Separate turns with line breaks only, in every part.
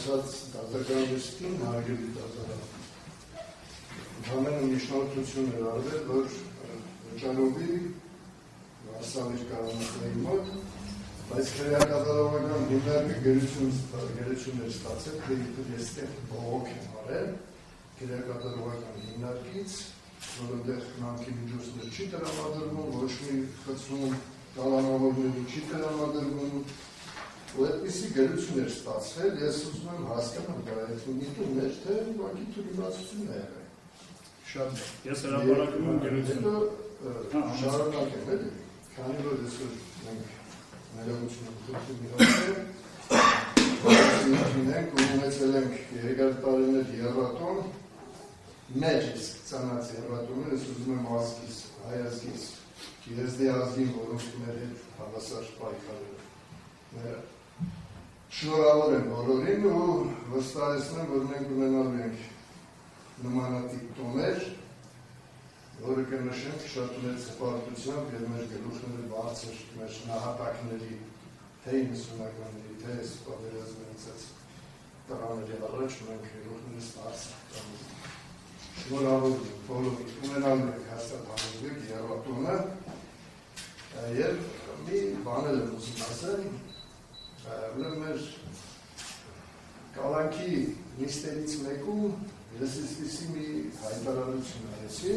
անցած դատական լիստին հարգելի դատարան։ Ընդհանրապես միջնորդություն էր արվել, որ վճարովի Վարշավի կառավարության մոտ, բայց քրեակատարողական հիմնարկը գերություն էր ստացել, թե ես տեղ բողոք եմ արել քրեակատարողական հիմնարկից, որովհետև խնամքի միջոցներ չի տրամադրվում, ոչ մի խցում կալանավորների չի տրամադրվում, ու այդպիսի գերություն էր ստացվել, ես ուզում եմ հասկանամ դա այդ միտում էր, թե ուղղակի թույլատվություն է եղել։
Շատ է։ Ես հրապարակում եմ գերությունը։
Շարունակեմ էլի, քանի որ այսօր մենք ներողություն ունենք ու ունեցել ենք երկար տարիներ եռատոն, մեր իսկ ծանած եռատոնը, ես ուզում եմ ազգիս, հայ ազգիս, եզդի ազգին, որոնք մեր հետ հավասար պայքարել։ Շնորհավոր եմ բոլորին ու վստահեցնում եմ, որ մենք ունենալու ենք նմանատիպ տոներ, որը կնշենք շատ մեծ հպարտությամբ և մեր գլուխները բարձր, մեր նահատակների, թե 90-ականների, թե պատերազմից տղաների առաջ մենք գլուխներս բարձր։ Շնորհավոր եմ բոլորին, ունենալու ենք հաստատ համոզվեք եռատոնը և մի բաներ եմ ուզում ասել, ուրեմն մեր կալանքի նիստերից մեկում ես իսպիսի մի հայտարարություն արեցի,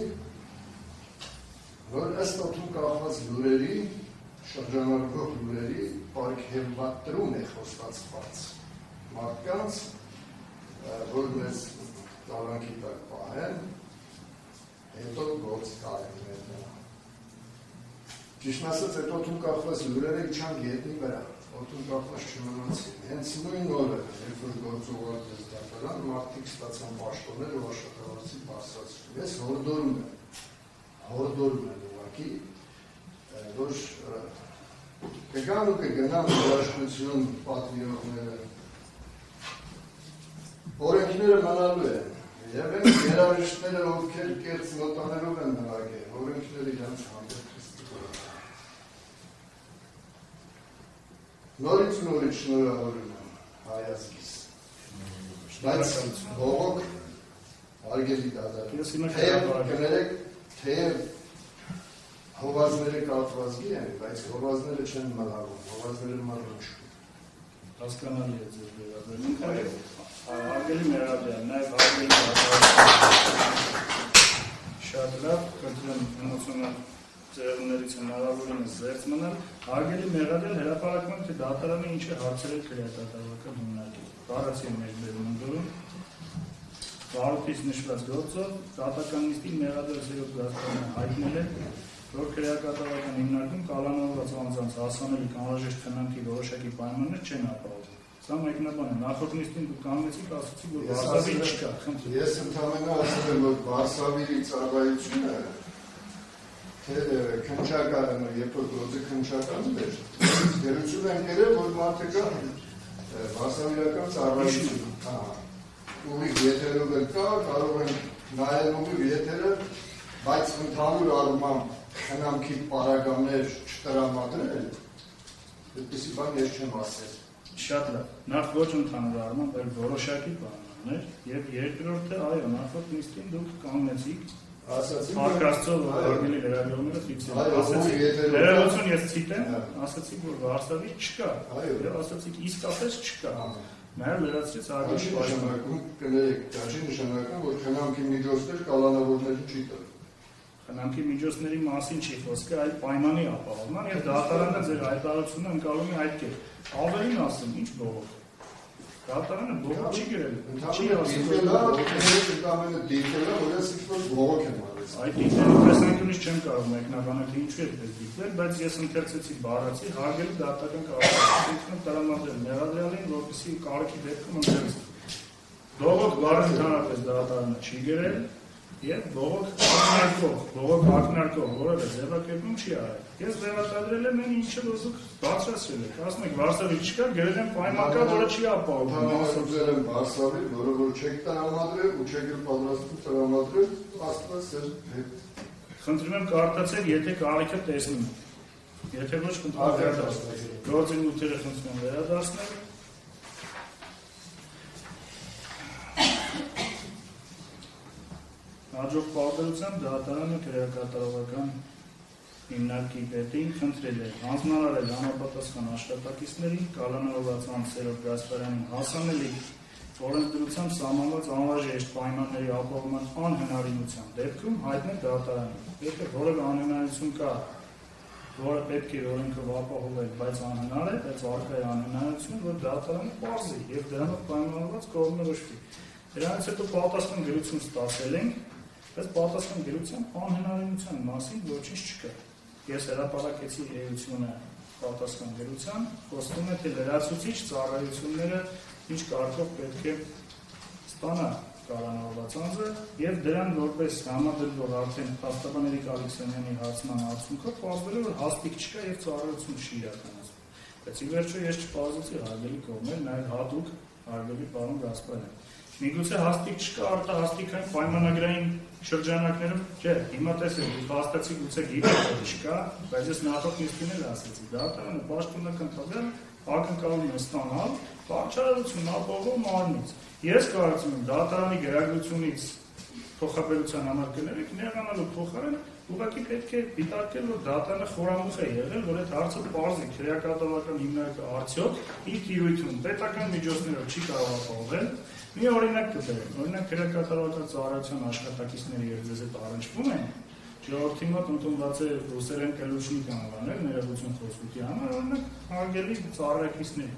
որ ըստ օդում կախված լուրերի, շրջանառվող լուրերի պարգևատրում է խոստացված մարդկանց, որ մեզ կալանքի տակ պահեն, հետո գործ կարեն ներնա։ Ճիշտ ասած, այդ օդում կախված լուրերը իջան գետնի վրա, օդում կախված չմնացին։ Հենց նույն օրը, երբ որ գործողացած դատարան, մարդիկ ստացան պաշտոններ ու աշխատավարձի բարձրացում։ Ես հորդորում եմ ուղղակի, որ կգան ու կգնան երաշխություն պատվիրողները, օրենքները մնալու են, և են երաժիշտները, ովքեր կերծ նոտաներով են նվագել, օրենքները իրենց հանդեպ քրիստիկորեն։ Նորից ու նորից շնորհավորում եմ հայ ազգիս, բայց բողոք հարգելի դատարան, կներեք, թեև հովազները կատվածքի են, բայց հովազները չեն մռայլում, հովազները մռայլում չկան։
Հասկանալի է ձեր վերաբերմունքը, հարգելի Մերադյան, նաև հարգելի դատարան, շատ լավ, կրտում էմոցիոնալ ձեռումներից հնարավորինս զերծ մնալ, հարգելի Մերադյան, հրապարակում եմ, թե դատարանը ինչ է հարցրել քրեակատարողական հիմնարկին, բառացի մեր վերումնդորում, Վարուտից նշված գործով, դատական նիստին Մեղադրոս Երրորդ Գազպրոմը հայտնել է, որ քրեակատարողական հիմնարկում կալանավորված անձանց հասանելիք անհրաժեշտ խնամքի որոշակի պայմաններ չեն ապահովում։ Սա մեկնաբան է, նախորդ նիստին դուք կանգնեցիք, ասացիք, որ Վարշավի չկա։
Ես ընդամենը ասել եմ, որ Վարշավի ծառայությունը, թե քննչականը, երբ որ գործը քննչական էր, գերություն են կերել, որ մարդը կա Վարշավիական ծառայություն։ Ուղիղ եթերով էլ կա, կարող են նայել ուղիղ եթերը, բայց ընդհանուր առմամբ խնամքի պարագաներ չտրամադրել, այդպիսի բան ես չեմ ասել։
Շատ լավ, նախ ոչ ընդհանուր առմամբ, այլ որոշակի պայմաններ, և երկրորդը, այո, նախորդ նիստին դուք կանգնեցիք, Արկաստով հարգելի լրագրողները ֆիքսել։ Լրագրություն ես ցիտեմ, ասացիք, որ Վարշավի չկա, և ասացիք իսկապես չկա։ Մեր լրացրեց հարգելի
պաշտպանում կներեք, դա չի նշանակում, որ խնամքի միջոցներ կալանավորների չի տրվում։
Խնամքի միջոցների մասին չի խոսքը, այլ պայմանի ապահովման և դատարանը ձեր հայտարարությունը ընկալում է այդ կերպ։ Ավելին ասեմ, ինչ բողոք։ Դատարանը բողոք չի գրել։ Չի
ասում, դիտելա, որ ես ինչ-որ բողոք եմ արել։
Այդ դիտելու տեսանկյունից չեմ կարող մեկնաբանել, թե ինչու է այդպես դիտվել, բայց ես ընթերցեցի բառացի հարգելի դատական կառավարությունը տրամադրել Մեղադրյալին, որպեսզի կարիքի դեպքում ընթերցի։ Բողոք բառը ընդհանրապես դատարանը չի գրել և բողոք ակնարկող որևէ ձևակերպում չի արել։ Ես վերարտադրել եմ այն ինչը որ դուք բարձրացրել եք, ասում եք Վարշավի չկա, գրել եմ պայման կա, որը չի ապահովում։
Ուզել եմ Վարշավի, որը որ չեք տրամադրել ու չեք պատրաստվում տրամադրել, Աստված ձեր հետ։
Խնդրում եմ կարդացեք, եթե կարիքը տեսնում եք։ Եթե ոչ, խնդրում եմ վերադարձնել։ Գործի նյութերը խնդրում եմ վերադարձնել։ Հաջող պարտադրությամբ դատարանը քրեակատարողական հիմնարկի պետին խնդրել է հանձնարարել համապատասխան աշխատակիցներին կալանավորված Սերով Գասպարյանին հասանելի օրենսդրությամբ սահմանված անհրաժեշտ պայմանների ապահովման անհնարինության դեպքում հայտնել դատարանին։ Եթե որևէ անհնարինություն կա, որը պետք է օրենքով ապահովել, բայց անհնար է, բայց առկա է անհնարինություն, որ դատարանը պարզի եւ դրանով պայմանավորված կողմնորոշվի։ Դրանից հետո պատասխան գրություն ստացել ենք, բայց պատասխան գրության անհնարինության մասին ոչինչ չկա։ Ես հրապարակեցի էությունը պատասխան գրության, խոսվում է թե լրացուցիչ ծառայությունները ինչ կարգով պետք է ստանա կալանավորված անձը եւ դրան որպես համադրող արդեն Փաստաբան Ալեքսանյանի հարցման արդյունքով պարզվել է, որ հաստիկ չկա եւ ծառայություն չի իրականացվում։ Բայց ի վերջո ես չպարզեցի հարգելի կողմեր, նաեւ հատուկ հարգելի պարոն Գասպարյան։ Միգուցե հաստիկ չկա արտահաստիկային պայմանագրային շրջանակներում, չէ, հիմա տեսեք, փաստացի գուցե գիտեք, որ չկա, բայց ես նախորդ նիստին էլ ասեցի, դատարանը պաշտոնական տվյալ ակնկալում է ստանալ պատճառություն ապահովող մարմնից։ Ես կարծում եմ դատարանի գրագրությունից փոխաբերության համար կներեք նեղանալու փոխարեն ուղղակի պետք է դիտարկել, որ դատարանը խորամուխ է եղել, որ այդ հարցը պարզի քրեակատարողական հիմնարկը արդյոք իր տիրույթում պետական միջոցներով չի կարող ապահովել։ Մի օրինակ կբերեմ, օրինակ քրեակատարողական ծառայության աշխատակիցների եւ ձեզ հետ առնչվում են, ժողովրդի մոտ ընդունված է ռուսերեն կլուշնի կանոններ, ներողություն խոսքի համար, օրինակ հարգելի ծառայակիցներ։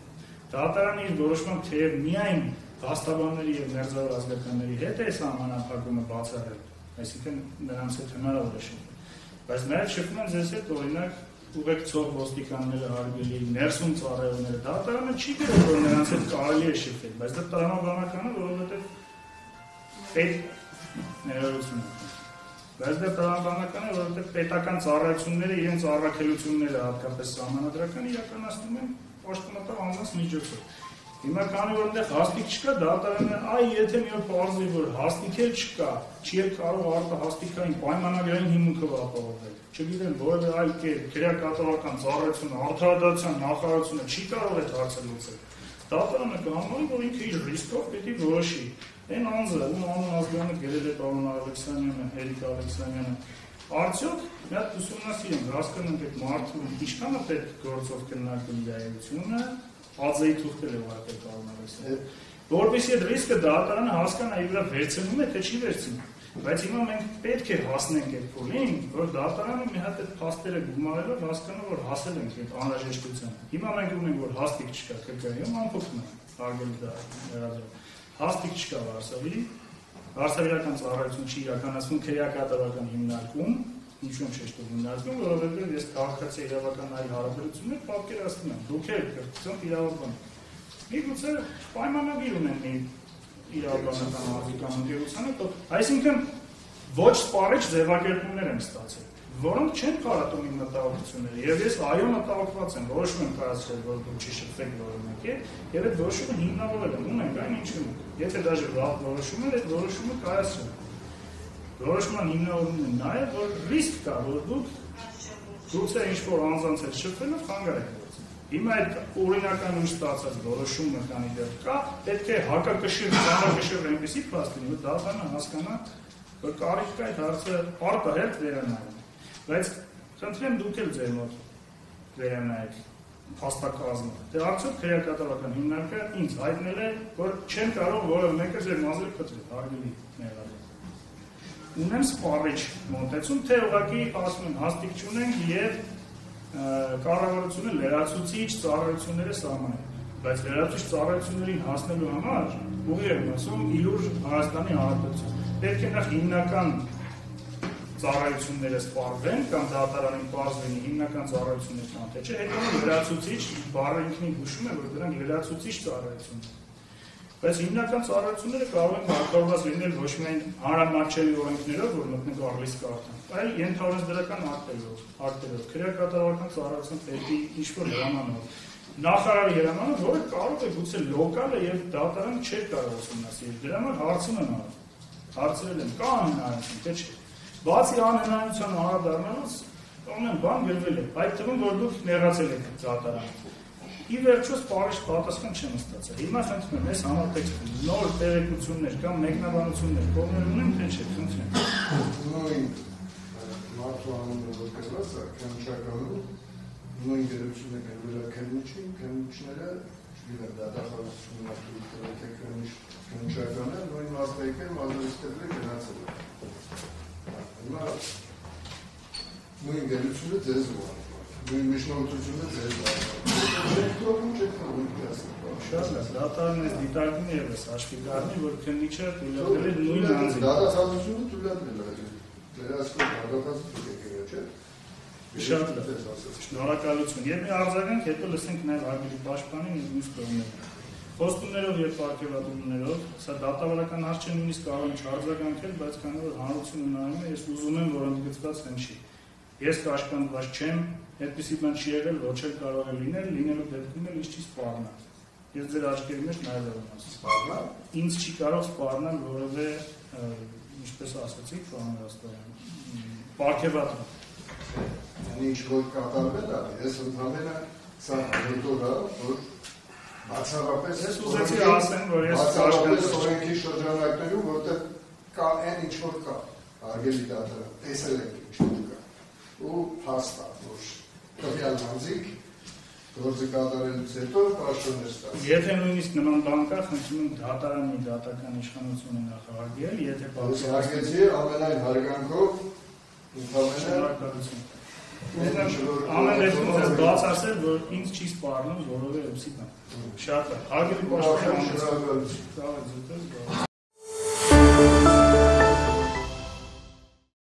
Դատարանի իր որոշմամբ թեև միայն փաստաբանների եւ մերձավոր ազգականների հետ է սահմանափակումը բացառել, այսինքն նրանց հետ հնարավոր է շփվել, բայց նաեւ շփվում են ձեզ հետ օրինակ ուղեկցող ոստիկանները հարգելի, ներսում ծառայողները, դատարանը չի գրել, որ նրանց հետ կարելի է շփվել, բայց դա տրամաբանական է, որովհետեւ պետական ծառայությունները իրենց առաքելությունները հատկապես սահմանադրական իրականացնում են պաշտոնատար անձանց միջոցով։ Հիմա քանի որ այնտեղ հաստիկ չկա, դատարանը եթե մի օր պարզի, որ հաստիկ էլ չկա, չի էլ կարող արտահաստիկային պայմանագրային հիմունքով ապահովել, չգիտեմ, որևէ այլ կերպ քրեակատարողական ծառայությունը, արդարադատության նախարարությունը չի կարող այդ հարցը լուծել։ Դատարանը կհամարի, որ ինքը իր ռիսկով պետք է որոշի։ Այն անձը, ում անուն ազգանը գրել է պարոն Ալեքսանյանը, Էրիկ Ալեքսանյանը, արդյոք մի հատ ուսումնասիրենք, հասկանանք այդ մարդու ինչքան է պետք գործով քննարկել իր այլությունը, ածեի թուղթել է ուղարկել պարոն Ալեքսանյանը, որպեսզի այդ ռիսկը դատարանը հասկանա իր վրա վերցնում է, թե չի վերցնում։ Բայց հիմա մենք պետք է հասնենք այդ փուլին, որ դատարանը մի հատ այդ փաստերը գումարելով հասկանա, որ հասել ենք այդ անհրաժեշտության։ Հիմա մենք ունենք, որ հաստիկ չկա ԿԿ-ում, ամփոփում է, հարգելի ներազոր։ Հաստիկ չկա Վարշավի, վարշավիրական ծառայություն չի իրականացվում քրեակատարողական հիմնարկում, ինչու շեշտում հիմնարկում, որովհետև ես քաղաքացի իրավական այլ հարաբերություններ պատկերացնում եմ, դուք եք կրթությամբ իրավաբան։ Միգուցե պայմանագիր ունեն իրավաբանական արտիկանոն ընկերությանը, այսինքն ոչ սպառիչ ձևակերպումներ են ստացել, որոնք չեն փարատում իմ մտահոգությունները, եւ ես այո մտահոգված եմ, որոշում եմ կայացրել, որ դուք չի շփվեք որոնք է, եւ այդ որոշումը հիմնավորել եմ, ունենք այն ինչ ունենք։ Եթե դաժե լավ որոշում է, այդ որոշումը կայացրել։ Որոշման հիմնավորումն է նաեւ, որ ռիսկ կա, որ դուք գուցե ինչ-որ անձանց հետ շփվելով խանգարեք գործը։ Հիմա այդ օրինական ուժ ստացած որոշումը քանի դեռ կա, պետք է հակակշիռ, ցանրակշիռ այնպեսի փաստ լինի, որ դատարանը հասկանա, որ կարիք կա այդ հարցը արտահերթ վերանայել։ Բայց խնդրեմ դուք էլ ձեր մոտ վերանայեք փաստակազմը։ Դե արդյոք քրեակատարողական հիմնարկը ինձ հայտնել է, որ չեմ կարող որևէ մեկը ձեր մազերը փտրել, հարգելի ներառյալ։ Ունեմ սպառիչ մոտեցում, թե ուղղակի ասում եմ հաստիկ չունենք եւ կառավարությունը լրացուցիչ ծառայությունները սահմանել, բայց լրացուցիչ ծառայություններին հասնելու համար ուղի եմ ասում իլուր Հայաստանի Հանրապետություն։ Պետք է նախ հիմնական ծառայությունները սպառվեն կամ դատարանին պարզվեն հիմնական ծառայություններ կան, թե չէ, հետո լրացուցիչ բառը ինքնին հուշում է, որ դրանք լրացուցիչ ծառայություններ։ Բայց հիմնական ծառայությունները կարող են կարգավորված լինել ոչ միայն հանրամատչելի օրենքներով, որ մտնենք առլիստ կարդան, այլ ենթաօրենսդրական ակտերով, քրեակատարողական ծառայության պետի ինչ-որ հրամանով, նախարարի հրամանով, որը կարող է գուցե լոկալ է եւ դատարանը չէր կարող ուսումնասիրել։ Դրա համար հարցում եմ հարցրել եմ, կա անհնարինություն, թե չէ։ Բացի անհնարինության անդրադառնալուց ամեն բան գրվել է, այդ թվում որ դուք նեղացել եք դատարանը։ ի վերջո սպառիչ պատասխան չեմ ստացել։ Հիմա խնդրում եմ, այս համատեքստում նոր տեղեկություններ կամ մեկնաբանություններ կողմեր ունեմ, թե չէ, խնդրեմ։
Նույն մարդու անունը որ կրված է, քննչականում նույն գերությունը կրվել քննիչները, չգիտեմ, դատախազությունը թե քննչականը, նույն մասնակցել, մասնակցել գնացել է։ Հիմա նույն գերությունը ձեզ ուղղակի, նույն միջնորդությունը ձեզ
Շատ լավ, դատարանն էս դիտարկում ևս հաշվի կառնի, որ քննիչը թույլատրել է նույն անձին։
Դատախազությունը թույլատրել է, վերահսկում դատախազությունը եկել է, չէ՞։
Շատ լավ, շնորհակալություն։ Եվ մի արձագանք, հետո լսենք նաև հարգելի պաշտպանին և մյուս կողմերը։ Խոստումներով և պարգևատրումներով, սա դատավարական հարց չէ, նույնիսկ կարող եմ չարձագանքել, բայց քանի որ հանրությունը նայում է, ես ուզում եմ, որ ընդգծված հնչի։ Ես կաշկանդված չեմ, այդպիսի բան չի եղել, ոչ էլ կարող է լինել, լինելու դեպքում էլ ինձ չի սպառնալ։ Ես ձեր աչքերի մեջ նայել եմ ասում։
Սպառնալ։
Ինձ չի կարող սպառնալ որևէ, ինչպես ասացիք, պարոն Ռաստոյան, պարգևատրում։
Ինչ որ կատարվել է, ես ընդհանրապես սա հետորա, որ բացառապես
ես ուզեցի ասեմ, որ ես
բացառապես օրենքի շրջանակներում, որտեղ կա այն ինչ որ կա, հարգելի դատարան, տեսել եք ինչ որ կա, ու փաստ է, որ տվյալ անձիկ գործը կատարելուց հետո պաշտոններ ստացել։
Եթե նույնիսկ նման բան կա, խնդրում եմ դատարանի դատական իշխանությունը նախահարգել, եթե
հարգեցի ամենայն հարգանքով,
շնորհակալություն։ Ամեն դեպքում ձեզ բացասել, որ ինձ չի սպառնում որևէ ուսի բան։ Շատ լավ, հարգելի պաշտպան,
շնորհակալություն։